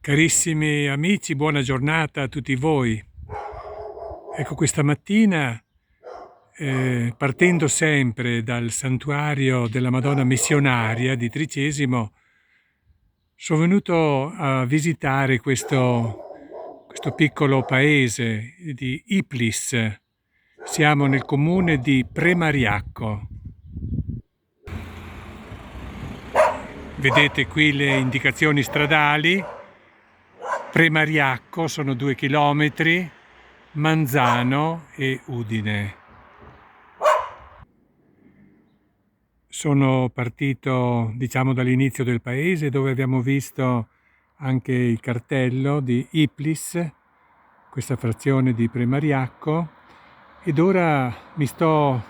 Carissimi amici, buona giornata a tutti voi. Ecco, questa mattina, partendo sempre dal santuario della Madonna Missionaria di Tricesimo, sono venuto a visitare questo piccolo paese di Iplis. Siamo nel comune di Premariacco. Vedete qui le indicazioni stradali. Premariacco sono 2 chilometri, Manzano e Udine. Sono partito, dall'inizio del paese, dove abbiamo visto anche il cartello di Iplis, questa frazione di Premariacco, ed ora mi sto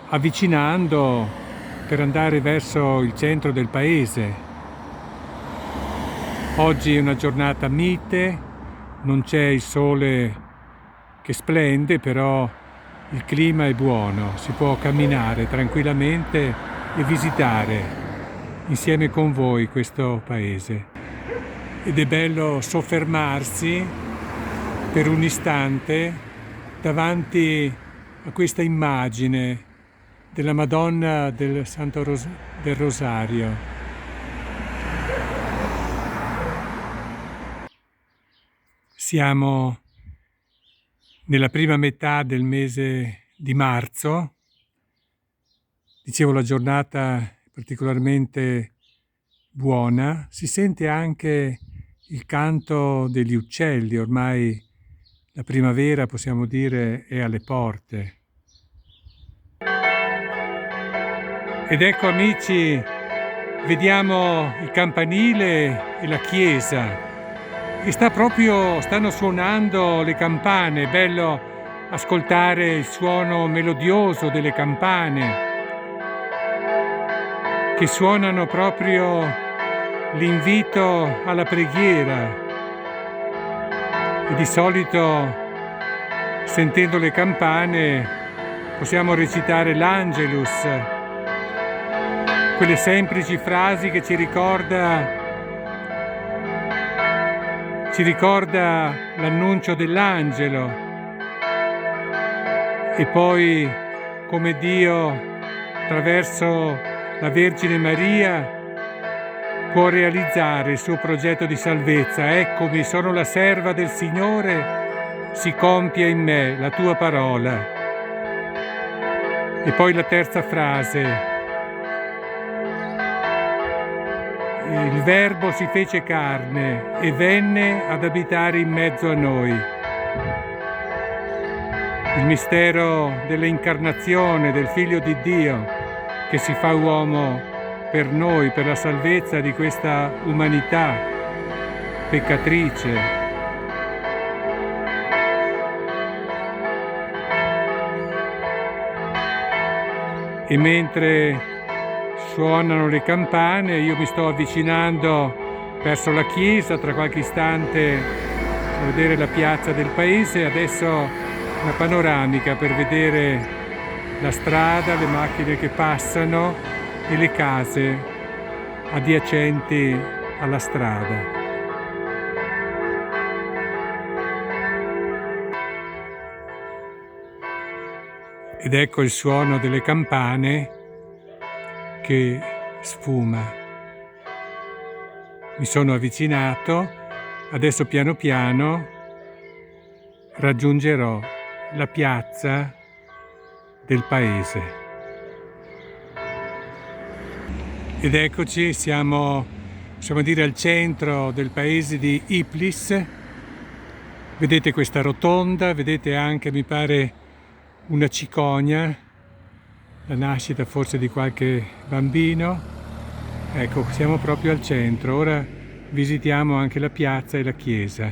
avvicinando per andare verso il centro del paese. Oggi è una giornata mite, non c'è il sole che splende, però il clima è buono, si può camminare tranquillamente e visitare insieme con voi questo paese. Ed è bello soffermarsi per un istante davanti a questa immagine della Madonna del Santo del Rosario. Siamo nella prima metà del mese di marzo. Dicevo, la giornata è particolarmente buona. Si sente anche il canto degli uccelli. Ormai la primavera, possiamo dire, è alle porte. Ed ecco, amici, vediamo il campanile e la chiesa. E stanno suonando le campane, è bello ascoltare il suono melodioso delle campane che suonano proprio l'invito alla preghiera. E di solito, sentendo le campane, possiamo recitare l'Angelus, quelle semplici frasi che ci ricorda l'annuncio dell'angelo, e poi come Dio attraverso la Vergine Maria può realizzare il suo progetto di salvezza. Eccomi, sono la serva del Signore, si compia in me la tua parola. E poi la terza frase: il Verbo si fece carne e venne ad abitare in mezzo a noi. Il mistero dell'incarnazione del Figlio di Dio che si fa uomo per noi, per la salvezza di questa umanità peccatrice. E mentre suonano le campane, io mi sto avvicinando verso la chiesa. Tra qualche istante a vedere la piazza del paese. Adesso una panoramica per vedere la strada, le macchine che passano e le case adiacenti alla strada. Ed ecco il suono delle campane che sfuma. Mi sono avvicinato, adesso piano piano raggiungerò la piazza del paese. Ed eccoci, siamo, possiamo dire, al centro del paese di Iplis. Vedete questa rotonda, vedete anche, mi pare, una cicogna, la nascita forse di qualche bambino. Ecco, siamo proprio al centro. Ora visitiamo anche la piazza e la chiesa.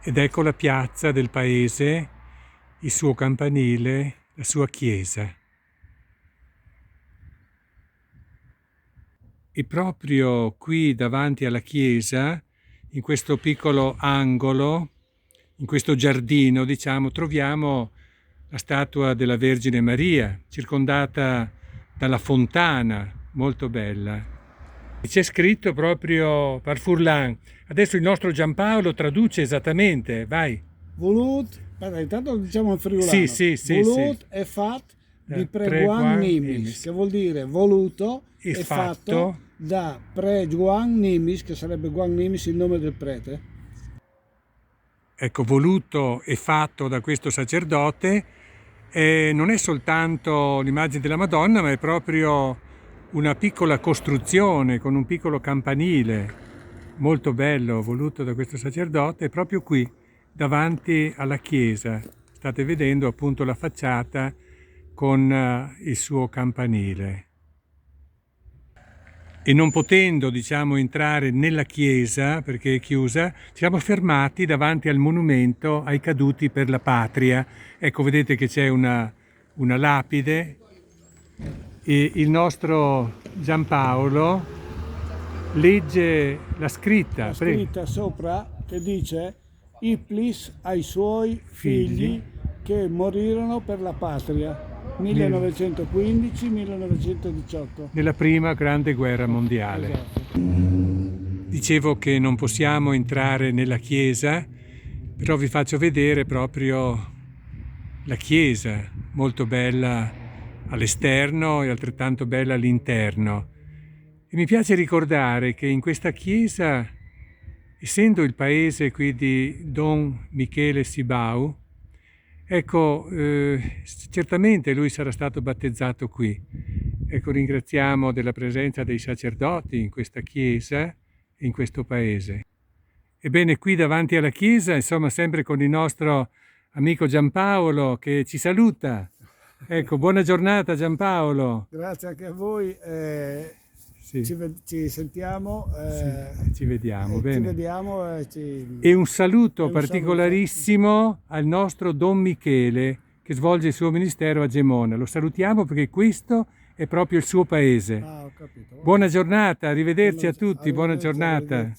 Ed ecco la piazza del paese, il suo campanile, la sua chiesa. E proprio qui davanti alla chiesa, in questo piccolo angolo, in questo giardino, troviamo la statua della Vergine Maria, circondata dalla fontana, molto bella. C'è scritto proprio par Furlan. Adesso il nostro Giampaolo traduce esattamente, vai. Volut, aspetta, intanto lo diciamo in friulano. Sì. Volut e fat di Preguan Preguan Nimis. che vuol dire voluto E e fatto fatto da Preguan Nimis, che sarebbe Guan Nimis il nome del prete. Ecco, voluto e fatto da questo sacerdote, non è soltanto l'immagine della Madonna, ma è proprio una piccola costruzione con un piccolo campanile, molto bello, voluto da questo sacerdote, proprio qui, davanti alla chiesa. State vedendo appunto la facciata con il suo campanile. E non potendo, diciamo, entrare nella chiesa perché è chiusa, ci siamo fermati davanti al monumento ai caduti per la patria. Ecco, vedete che c'è una lapide e il nostro Giampaolo legge la scritta. La scritta sopra che dice Iplis ai suoi figli che morirono per la patria 1915-1918. Nella prima grande guerra mondiale. Esatto. Dicevo che non possiamo entrare nella chiesa, però vi faccio vedere proprio la chiesa, molto bella all'esterno e altrettanto bella all'interno. E mi piace ricordare che in questa chiesa, essendo il paese qui di Don Michele Sibau, ecco, certamente lui sarà stato battezzato qui. Ecco, ringraziamo della presenza dei sacerdoti in questa chiesa e in questo paese. Ebbene, qui davanti alla chiesa, insomma, sempre con il nostro amico Giampaolo che ci saluta. Ecco, buona giornata Giampaolo. Grazie anche a voi. Sì. Ci sentiamo. Sì, ci vediamo, bene. Ci vediamo. E un saluto particolarissimo al nostro Don Michele che svolge il suo ministero a Gemona. Lo salutiamo perché questo è proprio il suo paese. Ho capito. Buona giornata, arrivederci a tutti, buona giornata.